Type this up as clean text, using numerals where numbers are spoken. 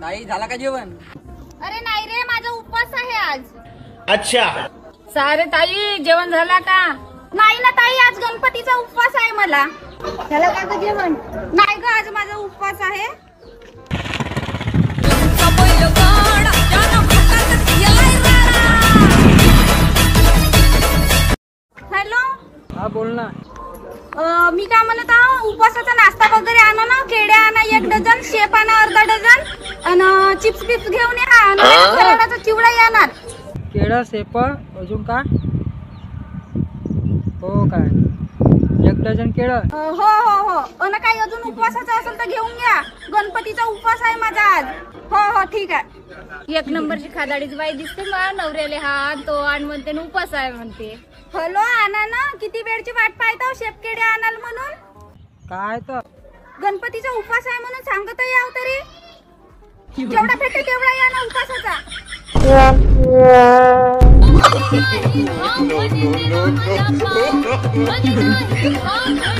ताई झाला का जेवण? अरे नाही रे, माझा उपवास आहे आज. अच्छा. सारे ताई जेवण झाला का? नाही ना ताई, आज गणपतीचा उपवास आहे मला. झालं का ग जेवण? नाही ग, आज माझा उपवास आहे. हॅलो. हा बोल ना. मी काय म्हणत आहो, उपवासाचा नाश्ता वगैरे आणा ना. केळ्या आणा 1 डझन, शेप आणा अर्धा डझन, आणि चिप्स बिप्स घेऊन या. आणि फराळाचा चिवडा येणार. केळं सेप अजून का? हो काय, 1 डझन केळं. हो हो हो. आणि काही अजून उपवासाचा असेल तर घेऊन घ्या. गणपतीचा उपवास आहे माझा आज. हो हो ठीक आहे. 1 नंबरची खादाडीच बाई दिसते मला. नवऱ्याले हा तो आण म्हणते न उपास आहे म्हणते. हॅलो, आणा ना. किती वेळची वाट पाहता शेपकेडे आणाल म्हणून? काय तर गणपतीचा उपवास आहे म्हणून सांगत याव तरी. जेवढा भेटते तेवढा या ना उपवासाचा. No, no, no, no, no.